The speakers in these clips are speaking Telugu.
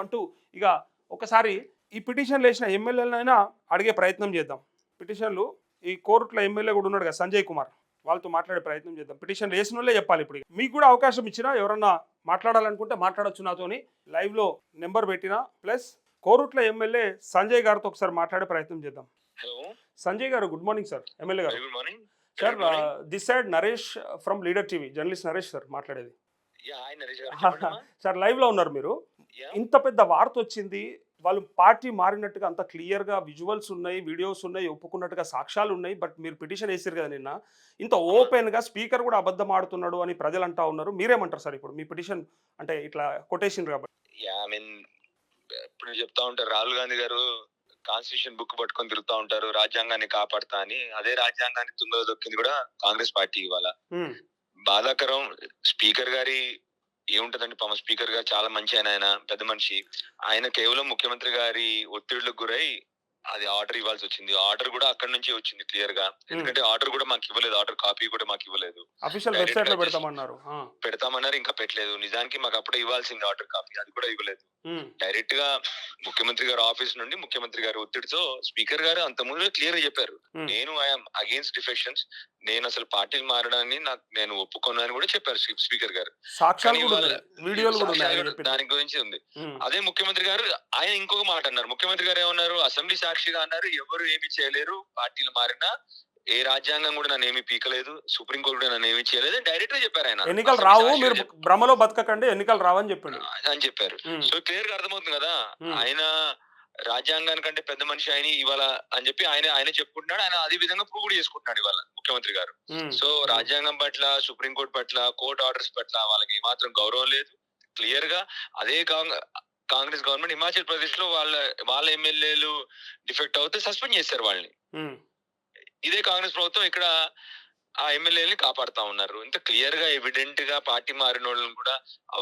అంటూ ఇక ఒకసారి ఈ పిటిషన్లు వేసిన ఎమ్మెల్యేలైనా అడిగే ప్రయత్నం చేద్దాం. పిటిషన్లు ఈ కోర్టులో ఎమ్మెల్యే కూడా ఉన్నాడు కదా సంజయ్ కుమార్, వాళ్ళతో మాట్లాడే ప్రయత్నం చేద్దాం. పిటిషన్లు వేసిన వాళ్ళే చెప్పాలి. ఇప్పుడు మీకు కూడా అవకాశం ఇచ్చినా ఎవరన్నా మాట్లాడాలనుకుంటే మాట్లాడొచ్చు నాతోని. లైవ్లో నెంబర్ పెట్టినా ప్లస్ కోరుట్ల ఎమ్మెల్యే సంజయ్ గారితో ఒకసారి మాట్లాడే ప్రయత్నం చేద్దాం. హలో సంజయ్ గారు, గుడ్ మార్నింగ్ సార్. ఎమ్మెల్యే గారు. Good morning sir, this side Naresh from leader TV, journalist Naresh sir మాట్లాడేది. సార్ లైవ్లో ఉన్నారు మీరు. ఇంత పెద్ద వార్త వచ్చింది, వాళ్ళు పార్టీ మారినట్టుగా అంత క్లియర్గా విజువల్స్ ఉన్నాయి, వీడియోస్ ఉన్నాయి, ఒప్పుకున్నట్టుగా సాక్ష్యాలు ఉన్నాయి. బట్ మీరు పిటిషన్ వేసారు కదా నిన్న, ఇంత ఓపెన్గా స్పీకర్ కూడా అబద్ధం ఆడుతున్నాడు అని ప్రజలు అంటా ఉన్నారు. మీరేమంటారు సార్ ఇప్పుడు మీ పిటిషన్ అంటే ఇట్లా కొటేషన్ కాబట్టి? ఇప్పుడు చెప్తా ఉంటారు రాహుల్ గాంధీ గారు కాన్స్టిట్యూషన్ బుక్ పట్టుకొని తిరుగుతా ఉంటారు, రాజ్యాంగాన్ని కాపాడుతా అని. అదే రాజ్యాంగాన్ని తుంగలో దొక్కింది కూడా కాంగ్రెస్ పార్టీ. ఇవాళ బాధాకరం. స్పీకర్ గారి ఏముంటదండి, పాపం స్పీకర్ గారు చాలా మంచి ఆయన పెద్ద మనిషి. ఆయన కేవలం ముఖ్యమంత్రి గారి ఒత్తిళ్లకు గురై అది ఆర్డర్ ఇవ్వాల్సి వచ్చింది. ఆర్డర్ కూడా అక్కడ నుంచి వచ్చింది క్లియర్ గా. ఎందుకంటే ఆర్డర్ కూడా మాకు ఇవ్వలేదు, ఆర్డర్ కాపీ కూడా మాకు ఇవ్వలేదు. అఫీషియల్ వెబ్సైట్ లో పెడతామన్నారు, ఇంకా పెట్టలేదు. నిజానికి మాకు అప్పుడే ఇవ్వాల్సింది ఆర్డర్ కాపీ, అది కూడా ఇవ్వలేదు. డైరెక్ట్ గా ముఖ్యమంత్రి గారు ఆఫీస్ నుండి ముఖ్యమంత్రి గారి ఒత్తిడితో స్పీకర్ గారు అంత ముందు క్లియర్ గా చెప్పారు, నేను ఐఎమ్ అగేన్స్ట్ డిఫెక్షన్స్, నేను అసలు పార్టీలు మారడాన్ని నేను ఒప్పుకున్నాను కూడా చెప్పారు స్పీకర్ గారు. దాని గురించి ఉంది. అదే ముఖ్యమంత్రి గారు ఆయన ఇంకొక మాట అన్నారు. ముఖ్యమంత్రి గారు ఏమన్నారు, అసెంబ్లీ సాక్షిగా అన్నారు, ఎవరు ఏమి చేయలేరు, పార్టీలు మారినా ఏ రాజ్యాంగం కూడా నన్ను ఏమి పీకలేదు, సుప్రీంకోర్టు కూడా నన్ను ఏమి చేయలేదు డైరెక్ట్ గా చెప్పారు. ఆయన ఎన్నికలు రావు, మీరు భ్రమలో బతకకండి, ఎన్నికలు రావని చెప్పారు అని చెప్పారు. సో క్లియర్ గా అర్థమవుతుంది కదా, ఆయన రాజ్యాంగానికంటే పెద్ద మనిషి ఆయన ఇవాళ అని చెప్పి ఆయన చెప్పుకుంటున్నాడు. ఆయన అదే విధంగా ప్రూవ్ కూడా చేసుకుంటున్నాడు ఇవాళ ముఖ్యమంత్రి గారు. సో రాజ్యాంగం పట్ల, సుప్రీంకోర్టు పట్ల, కోర్టు ఆర్డర్స్ పట్ల వాళ్ళకి ఏమాత్రం గౌరవం లేదు. క్లియర్ గా అదే కాంగ్రెస్ గవర్నమెంట్ హిమాచల్ ప్రదేశ్ లో వాళ్ళ ఎమ్మెల్యేలు డిఫెక్ట్ అవుతే సస్పెండ్ చేశారు వాళ్ళని. ఇదే కాంగ్రెస్ ప్రభుత్వం ఇక్కడ ఆ ఎమ్మెల్యేని కాపాడుతా ఉన్నారు. ఇంత క్లియర్ గా ఎవిడెంట్ గా పార్టీ మారిన వాళ్ళని కూడా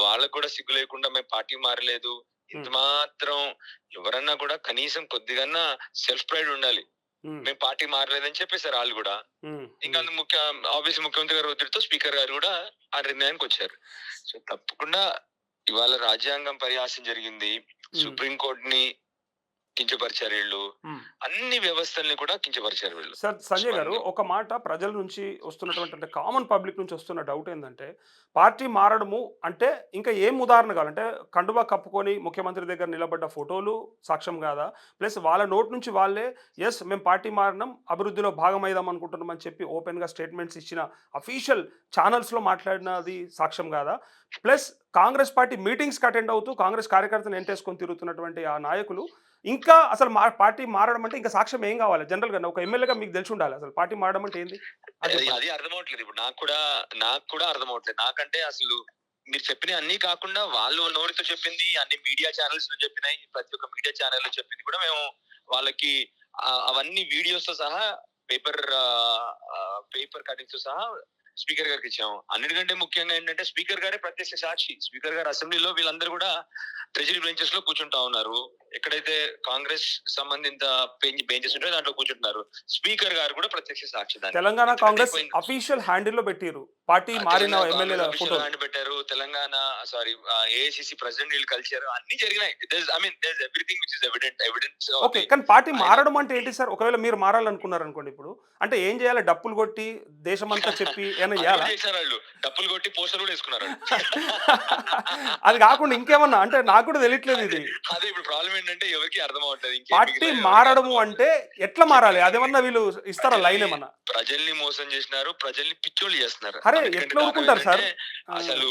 వాళ్ళకు కూడా సిగ్గు లేకుండా మేము పార్టీ మారలేదు, ఇంత మాత్రం ఎవరన్నా కూడా కనీసం కొద్దిగా సెల్ఫ్ ప్రైడ్ ఉండాలి, మేము పార్టీ మారలేదని చెప్పేశారు వాళ్ళు కూడా. ఇంకా ఆబ్వియస్ ముఖ్యమంత్రి గారు ఒత్తిడితో స్పీకర్ గారు కూడా ఆ నిర్ణయానికి వచ్చారు. సో తప్పకుండా ఇవాళ రాజ్యాంగం పరిహాసం జరిగింది, సుప్రీంకోర్టుని కించపరిచారు వీళ్ళు, అన్ని వ్యవస్థల్ని కూడా కించపరిచారు వీళ్ళు. సార్ సంజయ్ గారు, ఒక మాట ప్రజల నుంచి వస్తున్నటువంటి అంటే కామన్ పబ్లిక్ నుంచి వస్తున్న డౌట్ ఏంటంటే, పార్టీ మారడము అంటే ఇంకా ఏం ఉదాహరణ కావాలంటే కండువా కప్పుకొని ముఖ్యమంత్రి దగ్గర నిలబడ్డ ఫోటోలు సాక్ష్యం కాదా? ప్లస్ వాళ్ళ నోట్ నుంచి వాళ్ళే ఎస్ మేము పార్టీ మారడం, అభివృద్ధిలో భాగమైదాం అనుకుంటున్నాం అని చెప్పి ఓపెన్గా స్టేట్మెంట్స్ ఇచ్చిన అఫీషియల్ ఛానల్స్లో మాట్లాడినది సాక్ష్యం కాదా? ప్లస్ కాంగ్రెస్ పార్టీ మీటింగ్స్కి అటెండ్ అవుతూ కాంగ్రెస్ కార్యకర్తలు ఎంటేసుకొని తిరుగుతున్నటువంటి ఆ నాయకులు ఇంకా అసలు పార్టీ మారడం అంటే ఇంకా సాక్ష్యం ఏం కావాలి? జనరల్ గా ఒక ఎమ్మెల్యేగా మీకు తెలిసి ఉండాలి అసలు పార్టీ మారడం అంటే ఏంది. అది అర్థమవట్లేదు ఇప్పుడు నాకు కూడా అర్థమవట్లేదు. నాకంటే అసలు మీరు చెప్పిన అన్ని కాకుండా వాళ్ళు నోటితో చెప్పింది, అన్ని మీడియా ఛానల్స్ లో చెప్పినాయి, ప్రతి ఒక్క మీడియా ఛానల్ లో చెప్పింది కూడా మేము వాళ్ళకి అవన్నీ వీడియోస్ తో సహా పేపర్ కటింగ్స్ తో సహా స్పీకర్ గారికి ఇచ్చాము. అన్నిటికంటే ముఖ్యంగా ఏంటంటే స్పీకర్ గారే ప్రత్యక్ష సాక్షి. స్పీకర్ గారు అసెంబ్లీలో వీళ్ళందరూ కూడా ట్రెజరీ బెంచెస్ లో కూర్చుంటా ఉన్నారు. ఎక్కడైతే కాంగ్రెస్ సంబంధిత బెంచెస్ ఉంటాయో దాంట్లో కూర్చుంటున్నారు. స్పీకర్ గారు కూడా ప్రత్యక్ష సాక్షి. తెలంగాణ కాంగ్రెస్ అఫీషియల్ హ్యాండిల్ లో పెట్టారు, పార్టీ మారిన ఎమ్మెల్యేల ఫోటో పెట్టారు. తెలంగాణ ఏఐసిసి ప్రెసిడెంట్ వీళ్ళు కలిసారు, అన్ని జరిగినాయి. Everything which is evidence. Okay, కానీ పార్టీ మారడం అంటే ఏంటి సార్? ఒకవేళ మీరు మారాలనుకున్నారు అనుకోండి, ఇప్పుడు అంటే ఏం చేయాలి? డప్పులు కొట్టి దేశమంతా చెప్పి వాళ్ళు డప్పులు కొట్టి పోస్టర్ కూడా వేసుకున్నారు. అది కాకుండా ఇంకేమన్నా అంటే నాకు కూడా తెలియట్లేదు ఇది. అదే ఇప్పుడు ప్రాబ్లం ఏంటంటే ఎవరికి అర్థం అవుతుంది పార్టీ మారడము అంటే ఎట్లా మారాలి? అదేమన్నా వీళ్ళు ఇస్తారా లైన్? ఏమన్నా ప్రజల్ని మోసం చేసినారు, ప్రజల్ని పిచ్చోళ్ళు చేస్తున్నారు. అరే ఎట్లా ఊరుకుంటారు సార్? అసలు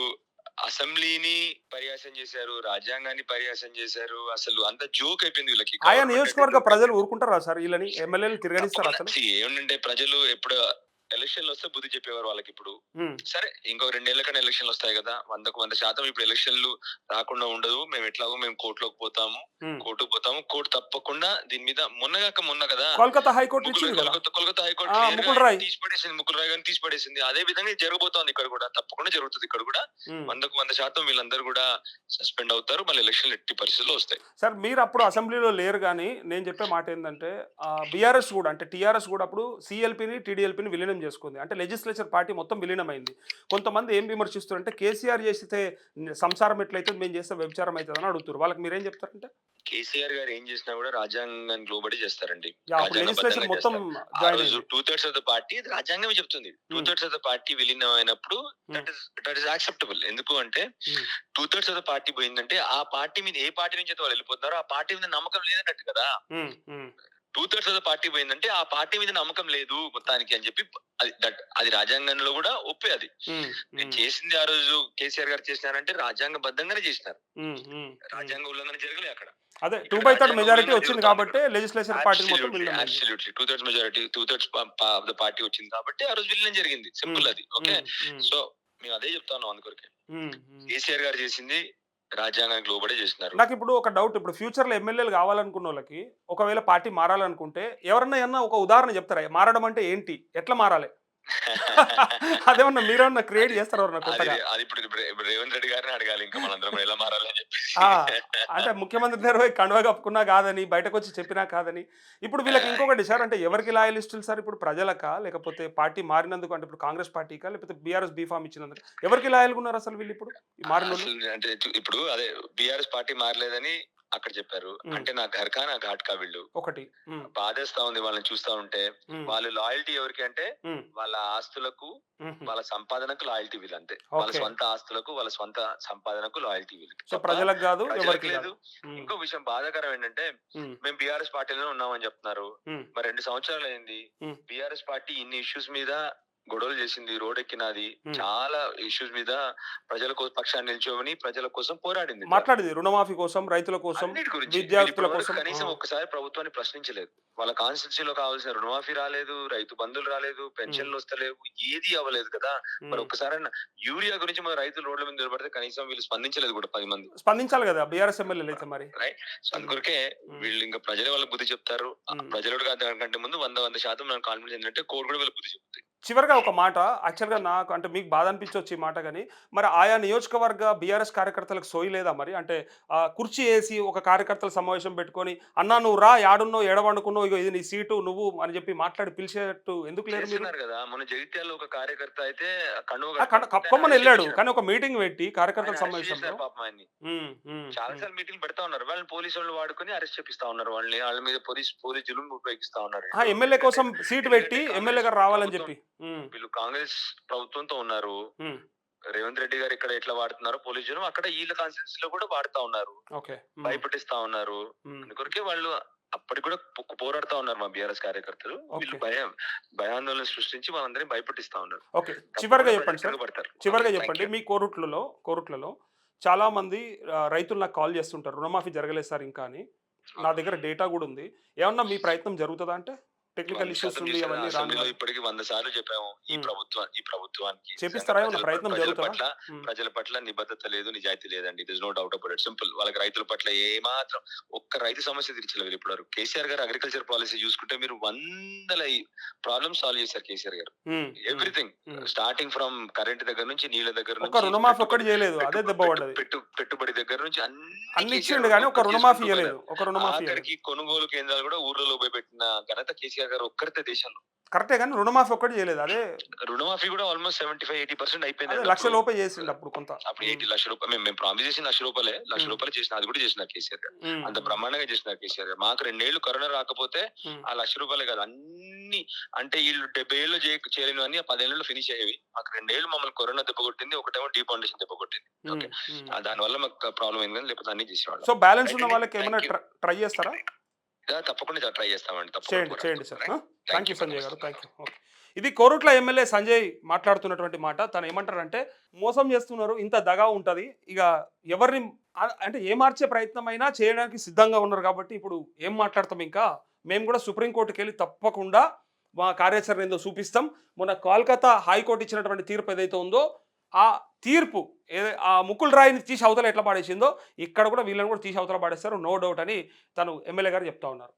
అసెంబ్లీని పరిహాసం చేశారు, రాజ్యాంగాన్ని పరిహాసం చేశారు. అసలు అంత జోక్ అయిపోయింది వీళ్ళకి. ఆయా నియోజకవర్గ ప్రజలు ఊరుకుంటారా సార్? వీళ్ళని ఎమ్మెల్యేలు తిరగనిస్తారు? అసలు ఏమంటే ప్రజలు ఎప్పుడు ఎలక్షన్లు వస్తే బుద్ధి చెప్పేవారు వాళ్ళకి. ఇప్పుడు సరే ఇంకో 2 ఏళ్ల కన్నా ఎలక్షన్లు వస్తాయి కదా, 100% ఇప్పుడు ఎలక్షన్లు రాకుండా ఉండదు. మేము ఎట్లాగో మేము కోర్టుకు పోతాము. కోర్టు తప్పకుండా దీని మీద మొన్న కదా కోల్కతా హైకోర్టు ముకుల్ రాయ్ గారిని తీసిపడేసింది. అదే విధంగా జరగబోతోంది ఇక్కడ కూడా, తప్పకుండా జరుగుతుంది ఇక్కడ కూడా. 100% వీళ్ళందరూ కూడా సస్పెండ్ అవుతారు. మళ్ళీ ఎలక్షన్లు ఎట్టి పరిస్థితుల్లో వస్తాయి. సార్ మీరు అప్పుడు అసెంబ్లీలో లేరు, కానీ నేను చెప్పే మాట ఏంటంటే బీఆర్ఎస్ కూడా అంటే టీఆర్ఎస్ కూడా అప్పుడు సిఎల్పిని టీడీఎల్పిని విలీనం విలీనం చేసుకుంది. అంటే లెజిస్లేచర్ పార్టీ మొత్తం విలీనమైంది. కొంతమంది ఏం విమర్శిస్తారంటే కేసీఆర్ చేస్తే సంసారం ఎట్లయితది, మేము చేస్తే వ్యభిచారం అవుతుందని అడుగుతారు. వాళ్ళకి మీరేం చెప్తారంటే? కేసీఆర్ గారు ఏం చేసినా కూడా రాజ్యాంగానికి లోబడి చేస్తారండి. అప్పుడు లెజిస్లేచర్ మొత్తం ఆ జాయిన్ రోజు అయింది. 2/3 ఆఫ్ ద పార్టీ రాజ్యాంగమే చెప్తుంది. 2/3 ఆఫ్ ద పార్టీ విలీనమైనప్పుడు దట్ ఇస్ యాక్సెప్టబుల్. ఎందుకు అంటే 2/3 ఆఫ్ ద పార్టీ పోయిందంటే ఆ పార్టీ మీద ఏ పార్టీ నుంచి అయితే వాళ్ళు వెళ్ళిపోతున్నారో ఆ పార్టీ మీద నమ్మకం లేదన్నట్టు కదా. 2/3 ఆఫ్ ద పార్టీ పోయిందంటే ఆ పార్టీ మీద నమ్మకం లేదు మొత్తానికి అని చెప్పి అది రాజ్యాంగంలో కూడా ఒప్పే. అది చేసింది ఆ రోజు కేసీఆర్ గారు చేసినారంటే రాజ్యాంగబద్ధంగానే చేసినారు. రాజ్యాంగ ఉల్లంఘన జరగలే అక్కడ. అదే 2/3 మెజారిటీ వచ్చింది కాబట్టి లెజిస్లేచర్ పార్టీ మొత్తం విలీనం అయింది. Absolutely 2/3 majority 2/3 of the party వచ్చింది కాబట్టి ఆ రోజు విలీనం జరిగింది. సింపుల్ అది. ఓకే, సో మేము అదే చెప్తా ఉన్నాం. అందుకొరకే కేసీఆర్ గారు చేసింది రాజ్యాంగానికి లోబడే చేసినారు. నాకు ఇప్పుడు ఒక డౌట్, ఇప్పుడు ఫ్యూచర్ లో ఎమ్మెల్యేలు కావాలనుకున్న వాళ్ళకి ఒకవేళ పార్టీ మారాలనుకుంటే ఎవరన్నా ఒక ఉదాహరణ చెప్తారా? మారడం అంటే ఏంటి, ఎట్లా మారాలి? అదేమన్నా మీరేమన్నా క్రియేట్ చేస్తారా ఎవరన్నా కొత్తగా? అది ఇప్పుడు రేవంత్ రెడ్డి గారిని అడగాలి ఇంకా మనందరం ఎలా మారాలి అని చెప్పి. అంటే ముఖ్యమంత్రి దగ్గర పోయి కండువా కప్పుకున్నా కాదని, బయటకు వచ్చి చెప్పినా కాదని. ఇప్పుడు వీళ్ళకి ఇంకొకటి సార్, అంటే ఎవరికి లాయలిస్టులు సార్? ఇప్పుడు ప్రజలకా, లేకపోతే పార్టీ మారినందుకు, అంటే ఇప్పుడు కాంగ్రెస్ పార్టీకా, లేకపోతే బీఆర్ఎస్ బీఫామ్ ఇచ్చినందుకు ఎవరికి లాయల్గా ఉన్నారు అసలు వీళ్ళు ఇప్పుడు మారిన? అంటే ఇప్పుడు అదే బీఆర్ఎస్ పార్టీ మారలేదని అక్కడ చెప్పారు అంటే నా ఘర్కా నా ఘాట్కా వీళ్ళు ఒకటి బాధేస్తా ఉంది వాళ్ళని చూస్తా ఉంటే. వాళ్ళు లాయల్టీ ఎవరికి అంటే వాళ్ళ ఆస్తులకు వాళ్ళ సంపాదనకు లాయల్టీ వీళ్ళు అంతే. వాళ్ళ స్వంత ఆస్తులకు వాళ్ళ స్వంత సంపాదనకు లాయల్టీ వీళ్ళు, ప్రజలకు కాదు, ఎవరికి లేదు. ఇంకో విషయం బాధాకరం ఏంటంటే మేము బీఆర్ఎస్ పార్టీలో ఉన్నామని చెప్తున్నారు. మరి 2 సంవత్సరాలు అయింది. బీఆర్ఎస్ పార్టీ ఇన్ని ఇష్యూస్ మీద గొడవలు చేసింది, రోడ్ ఎక్కినది, చాలా ఇష్యూస్ మీద ప్రజల పక్షాన్ని నిల్చోని ప్రజల కోసం పోరాడింది, మాట్లాడింది. రుణమాఫీ కోసం, రైతుల కోసం, విద్యార్థుల కోసం. కనీసం ఒక్కసారి ప్రభుత్వాన్ని ప్రశ్నించలేదు. వాళ్ళ కాన్స్టిట్యూన్సీలో కావాల్సిన రుణమాఫీ రాలేదు, రైతు బంధువులు రాలేదు, పెన్షన్లు వస్తలేవు, ఏది అవ్వలేదు కదా. మరి ఒక్కసారి యూరియా గురించి మన రైతులు రోడ్ల మీద నిలబడితే కనీసం వీళ్ళు స్పందించలేదు కూడా. 10 మంది స్పందించాలి కదా బీఆర్ఎస్ ఎమ్మెల్యేలు అయితే. మరి రైట్, అందుకొరకే వీళ్ళు ఇంకా ప్రజలే వాళ్ళకి బుద్ధి చెప్తారు. ప్రజలు దానికంటే ముందు 100% నాకు కాన్ఫిడెన్స్ ఏంటంటే కోర్టు కూడా వీళ్ళకి బుద్ధి చెప్తాయి. చివరిగా ఒక మాట, యాక్చువల్గా నాకు అంటే మీకు బాధ అనిపించవచ్చు ఈ మాట, కానీ మరి ఆయా నియోజకవర్గ బీఆర్ఎస్ కార్యకర్తలకు సోయి లేదా మరి? అంటే కుర్చీ వేసి ఒక కార్యకర్తల సమావేశం పెట్టుకొని, అన్నా నువ్వు రా, యాడున్నో ఎడవండుకున్నావు, ఇగో ఇది నీ సీటు నువ్వు అని చెప్పి మాట్లాడి పిలిచేట్టు ఎందుకు లేదు మీరు? కదా మన జగిత్యాలలో ఒక కార్యకర్త అయితే కప్పమని వెళ్ళాడు, కానీ ఒక మీటింగ్ పెట్టి కార్యకర్తల సమావేశంలో చాలా సార్లు మీటింగ్ పెడతా ఉన్నారు. వాళ్ళని పోలీసు వాళ్ళు వాడుకొని అరెస్ట్ చేపిస్తా ఉన్నారు. వాళ్ళ మీద పోలీస్ జులుం ఉపయోగిస్తా ఉన్నారు. ఎమ్మెల్యే కోసం సీటు పెట్టి ఎమ్మెల్యే గారు రావాలని చెప్పి. వీళ్ళు కాంగ్రెస్ ప్రభుత్వంతో ఉన్నారు. రేవంత్ రెడ్డి గారు ఇక్కడ ఎట్లా వాడుతున్నారు పోలీస్ జనం, అక్కడ వీళ్ళ కాన్స్టిట్యూన్సీ లో కూడా వాడుతా ఉన్నారు, భయపెట్టిస్తా ఉన్నారు. అందుకొరకే వాళ్ళు అప్పటికి కూడా పోరాడుతా ఉన్నారు మా బీఆర్ఎస్ కార్యకర్తలు. వీళ్ళు భయాందోళన సృష్టించి వాళ్ళందరినీ భయపెట్టిస్తా ఉన్నారు. ఓకే, చివరిగా చెప్పండి సార్, చివరిగా చెప్పండి. మీ కోరుట్లలో చాలా మంది రైతులు నాకు కాల్ చేస్తుంటారు, రుణమాఫీ జరగలేదు సార్ ఇంకా అని. నా దగ్గర డేటా కూడా ఉంది. ఏమన్నా మీ ప్రయత్నం జరుగుతుందా? అంటే టెక్నికల్ ఇష్యూస్ ఉంది, అవన్నీ రాను. ఇప్పటికి 100 సార్లు చెప్పాము ఈ ప్రభుత్వానికి చేపిస్తారా ప్రయత్నం జరుగుతుందా? ప్రజల పట్ల నిబద్ధత లేదు, నిజాయితీ లేదండి. It is no doubt about it. Simple. వాళ్ళకి రైతుల పట్ల ఏమాత్రం ఒక్క రైతు సమస్య తీర్చలేదు ఇప్పుడు. కేసీఆర్ గారు అగ్రికల్చర్ పాలసీ చూసుకుంటే మీరు 100 ప్రాబ్లమ్స్ సాల్వ్ చేశారు కేసీఆర్ గారు. ఎవ్రీథింగ్ స్టార్టింగ్ ఫ్రమ్ కరెంట్ దగ్గర నుంచి, నీళ్ళ దగ్గర నుంచి, రుణమాఫీ ఒక్కటి చేయలేదు, అదే దెబ్బ పడ్డది. పెట్టుబడి దగ్గర నుంచి అన్ని ఇచ్చిండు కానీ ఒక రుణమాఫీ చేయలేదు. అక్కడికి కొనుగోలు కేంద్రాలు కూడా ఊర్లలో పెట్టిన ఘనత కేసీఆర్ గారు ఒక్కరితే దేశంలో. కరెక్టే, కానీ రుణమాఫీ ఒక్కటి చేయలేదు. అదే రుణమాఫీ కూడా ఆల్మోస్ట్ 75-80% అయిపోయింది. 1,00,000 లోపే చేసిండు అప్పుడు. కొంత అప్పుడు 80 లక్షల రూపాయలు మేము ప్రామిస్ చేసిన 1,00,000 రూపాయలు చేసిన, అది కూడా చేసినారు కేసీఆర్ గారు. అంత బ్రహ్మాండంగా చేసినారు కేసీఆర్ గారు. మాకు 2 ఏళ్లు కరోనా రాకపోతే ఆ 1,00,000 రూపాయలే కాదు, అన్ని అంటే వీళ్ళు 70 ఏళ్ళు చేయలేని 10 ఏళ్ళలో ఫినిష్ అయ్యేవి. మాకు 2 ఏళ్ళు మమ్మల్ని కరోనా దెబ్బ కొట్టింది, ఒకటేమో డీ ఫౌండేషన్ దెబ్బ కొట్టింది. ఓకే, దాని వల్ల మాకు ప్రాబ్లం అయింది, కానీ లేకపోతే అన్ని చేసేవాళ్ళు. సో బ్యాలెన్స్ ఉన్న వాళ్ళకి ఏమైనా ట్రై చేస్తారా? తప్పకుండా ట్రై చేస్తామండి. చేయండి సార్. థ్యాంక్ యూ సంజయ్ గారు, థ్యాంక్ యూ. ఓకే, ఇది కోరుట్ల ఎమ్మెల్యే సంజయ్ మాట్లాడుతున్నటువంటి మాట. తను ఏమంటారంటే మోసం చేస్తున్నారు, ఇంత దగా ఉంటుంది, ఇక ఎవరిని అంటే ఏ మార్చే ప్రయత్నం అయినా చేయడానికి సిద్ధంగా ఉన్నారు కాబట్టి ఇప్పుడు ఏం మాట్లాడతాం, ఇంకా మేము కూడా సుప్రీంకోర్టుకి వెళ్ళి తప్పకుండా మా కార్యాచరణ ఏందో చూపిస్తాం. మొన్న కోల్కతా హైకోర్టు ఇచ్చినటువంటి తీర్పు ఏదైతే ఉందో ఆ తీర్పు ఆ ముకుల్ రాయిని తీసి అవతల ఎట్లా పాడేసిందో ఇక్కడ కూడా వీళ్ళని కూడా తీసి అవతల పాడేస్తారు, నో డౌట్ అని తను ఎమ్మెల్యే గారు చెప్తా ఉన్నారు.